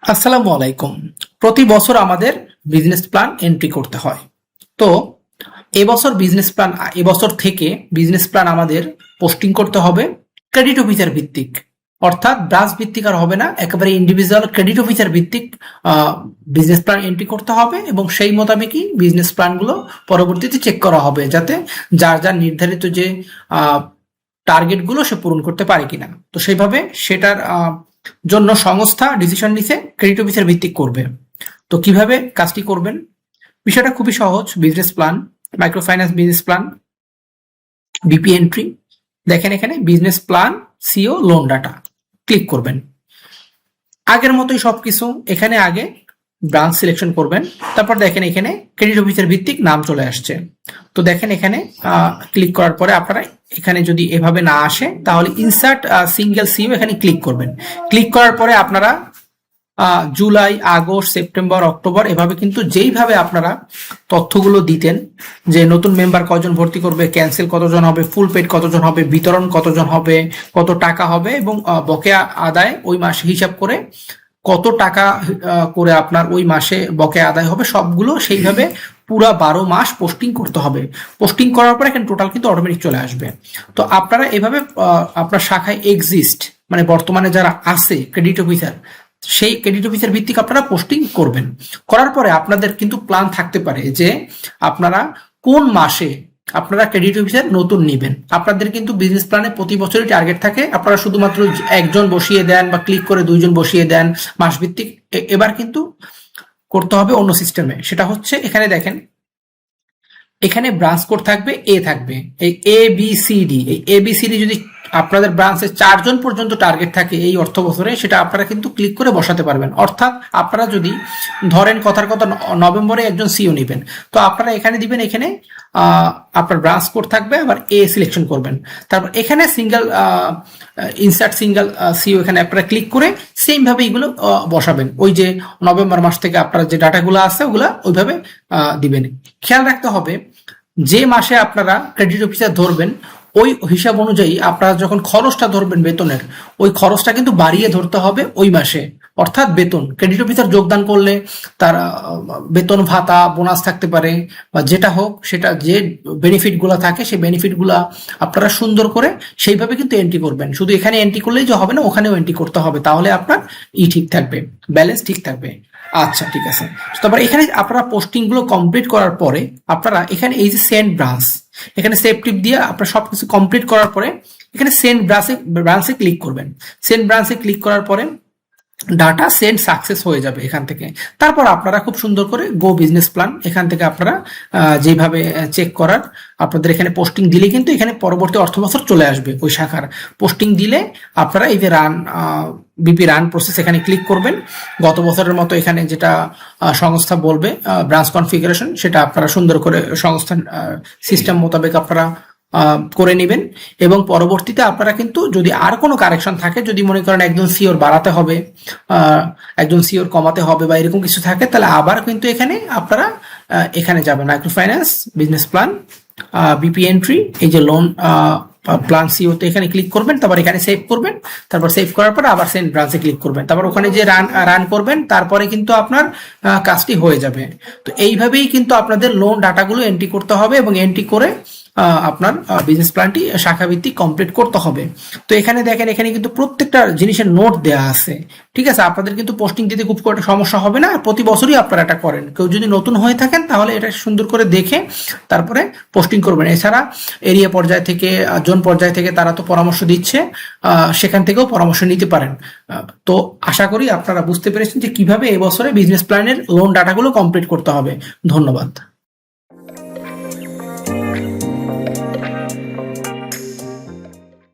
আসসালামু আলাইকুম। প্রতি বছর আমাদের বিজনেস প্ল্যান এন্ট্রি করতে হয়। তো এবছর থেকে বিজনেস প্ল্যান আমাদের পোস্টিং করতে হবে ক্রেডিট অফিসার ভিত্তিক, অর্থাৎ ব্রাঞ্চ ভিত্তিক আর হবে না, একেবারে ইন্ডিভিজুয়াল ক্রেডিট অফিসার ভিত্তিক বিজনেস প্ল্যান এন্ট্রি করতে হবে এবং সেই মোতাবেকই বিজনেস প্ল্যানগুলো পরবর্তীতে চেক করা হবে, যাতে যার যার নির্ধারিত যে টার্গেটগুলো সে পূরণ করতে পারে কিনা। তো সেইভাবে সেটার জন্য সংস্থা ডিসিশন নিছে ক্রেডিট অফিসার ভিত্তিক করবে। তো কিভাবে কাজটি করবেন, বিষয়টা খুবই সহজ। Business plan, micro finance business plan, BP entry, দেখেন এখানে business plan, CO, loan data click করবেন। আগের মতোই সবকিছু, এখানে আগে ব্রাঞ্চ সিলেকশন করবেন, তারপর দেখেন এখানে ক্রেডিট অফিসার ভিত্তিক নাম চলে আসছে। তো দেখেন এখানে ক্লিক করার পরে আপনারা এখানে যদি এভাবে না আসে তাহলে ইনসার্ট সিঙ্গেল সিও এখানে ক্লিক করবেন। ক্লিক করার পরে আপনারা জুলাই, আগস্ট, সেপ্টেম্বর, অক্টোবর এভাবে কিন্তু যেইভাবে আপনারা তথ্যগুলো দিতেন যে নতুন মেম্বার কজন ভর্তি করবে, ক্যান্সেল কতজন হবে, ফুল পেড কতজন হবে, বিতরণ কতজন হবে, কত টাকা হবে এবং বকেয়া আদায় ওই মাসে হিসাব করে কত টাকা করে আপনার ওই মাসে বকেয়া আদায় হবে, সবগুলো সেইভাবে পুরা 12 মাস পোস্টিং করতে হবে। পোস্টিং করার পরে এখানে টোটাল কিন্তু অটোমেটিক চলে আসবে। তো আপনারা এভাবে আপনার শাখায় এক্সিস্ট মানে বর্তমানে যারা আছে ক্রেডিট অফিসার, সেই ক্রেডিট অফিসার ভিত্তিক আপনারা পোস্টিং করবেন। করার পরে আপনাদের কিন্তু প্ল্যান থাকতে পারে যে আপনারা কোন মাসে আপনারা ক্রেডিট অফিসার নতুন নিবেন। আপনাদের কিন্তু বিজনেস প্ল্যানে প্রতি বছরই টার্গেট থাকে, আপনারা শুধুমাত্র একজন বসিয়ে দেন বা ক্লিক করে 2জন বসিয়ে দেন মাস ভিত্তিক। এবার কিন্তু করতে হবে অন্য সিস্টেমে, সেটা হচ্ছে এখানে দেখেন এখানে ব্রাঞ্চ কোড থাকবে, থাকবে এই ABCD। এই ABCD যদি আপনাদের ব্রাঞ্চে 4জন পর্যন্ত টার্গেট থাকে এই অর্থ বছরে, সেটা আপনারা কিন্তু ক্লিক করে বসাতে পারবেন। অর্থাৎ আপনারা যদি ধরেন কথার কথা নভেম্বরে একজন সিও নেবেন, তো আপনারা এখানে দিবেন, এখানে আপনার ব্রাঞ্চ কোড থাকবে, আবার সিলেকশন করবেন, তারপর এখানে সিঙ্গেল ইনসার্ট সিঙ্গেল সিও এখানে আপনারা ক্লিক করে সেম ভাবে এগুলো বসাবেন। ওই যে নভেম্বর মাস থেকে আপনারা যে ডাটাগুলো আছে ওগুলা ওইভাবে দিবেন। খেয়াল রাখতে হবে যে মাসে আপনারা ক্রেডিট অফিসার ধরবেন ওই হিসাব অনুযায়ী আপনারা যখন খরচটা ধরবেন বেতনের, ওই খরচটা কিন্তু বাড়িয়ে ধরতে হবে ওই মাসে। অর্থাৎ বেতন ক্রেডিট অফিসার যোগদান করলে তার বেতন ভাতা বোনাস থাকতে পারে বা যেটা হোক, সেটা যে বেনিফিট গুলা থাকে সেই বেনিফিট গুলা আপনারা সুন্দর করে সেইভাবে কিন্তু এন্ট্রি করবেন। শুধু এখানে এন্ট্রি করলেই যে হবে না, ওখানেও এন্ট্রি করতে হবে, তাহলে আপনার ঠিক থাকবে, ব্যালেন্স ঠিক থাকবে। আচ্ছা, ঠিক আছে। তারপর এখানে আপনারা পোস্টিং গুলো কমপ্লিট করার পরে আপনারা এখানে এই যে সেন্ড ব্রাঞ্চ, এখানে সেভ টিপ দিয়ে আপনারা সবকিছু কমপ্লিট করার পরে এখানে সেন্ড ব্রাঞ্চে ক্লিক করবেন। সেন্ড ব্রাঞ্চে ক্লিক করার পরে ডাটা সেন্ড সাকসেস হয়ে যাবে এখান থেকে। তারপর আপনারা খুব সুন্দর করে গো বিজনেস প্ল্যান এখান থেকে আপনারা যেভাবে চেক করার, আপনাদের এখানে পোস্টিং দিলে কিন্তু এখানে পরবর্তী অর্থ বছর চলে আসবে ওই শাখার। পোস্টিং দিলে আপনারা এই যে রান বিপি রান প্রসেস এখানে ক্লিক করবেন। গত বছরের মতো এখানে যেটা সংস্থা বলবে ব্রাঞ্চ কনফিগারেশন, সেটা আপনারা সুন্দর করে সংস্থান সিস্টেম মোতাবেক আপনারা করে নেবেন। এবং পরবর্তীতে আপনারা কিন্তু যদি আর কোনো কারেকশন থাকে, যদি মনে করেন একজন সিওর বাড়াতে হবে, একজন সিওর কমাতে হবে বা এরকম কিছু থাকে, তাহলে আবার কিন্তু এখানে আপনারা এখানে যাবেন micro finance business plan, BP entry, এই যে লোন প্ল্যান সিওতে এখানে ক্লিক করবেন, তারপর এখানে সেভ করবেন, তারপর সেভ করার পর আবার সেন্ড ব্রাঞ্চে ক্লিক করবেন, তারপর ওখানে যে রান করবেন, তারপরে কিন্তু আপনার কাজটি হয়ে যাবে। তো এইভাবেই কিন্তু আপনাদের লোন ডাটাগুলো এন্ট্রি করতে হবে এবং এন্ট্রি করে আপনার বিজনেস প্ল্যানটি শাখাভিত্তিক কমপ্লিট করতে হবে। তো এখানে দেখেন এখানে কিন্তু প্রত্যেকটা জিনিসের নোট দেয়া আছে, ঠিক আছে। আপনাদের কিন্তু পোস্টিং দিতে খুব একটা সমস্যা হবে না, প্রতি বছরই আপনারা এটা করেন। কেউ যদি নতুন হয়ে থাকেন তাহলে এটা সুন্দর করে দেখে তারপরে পোস্টিং করবেন। এছাড়া এরিয়া পর্যায় থেকে, জোন পর্যায় থেকে তারা তো পরামর্শ দিচ্ছে, সেখান থেকেও পরামর্শ নিতে পারেন। তো আশা করি আপনারা বুঝতে পেরেছেন যে কিভাবে এবছরে বিজনেস প্ল্যানের লোন ডাটাগুলো কমপ্লিট করতে হবে। ধন্যবাদ।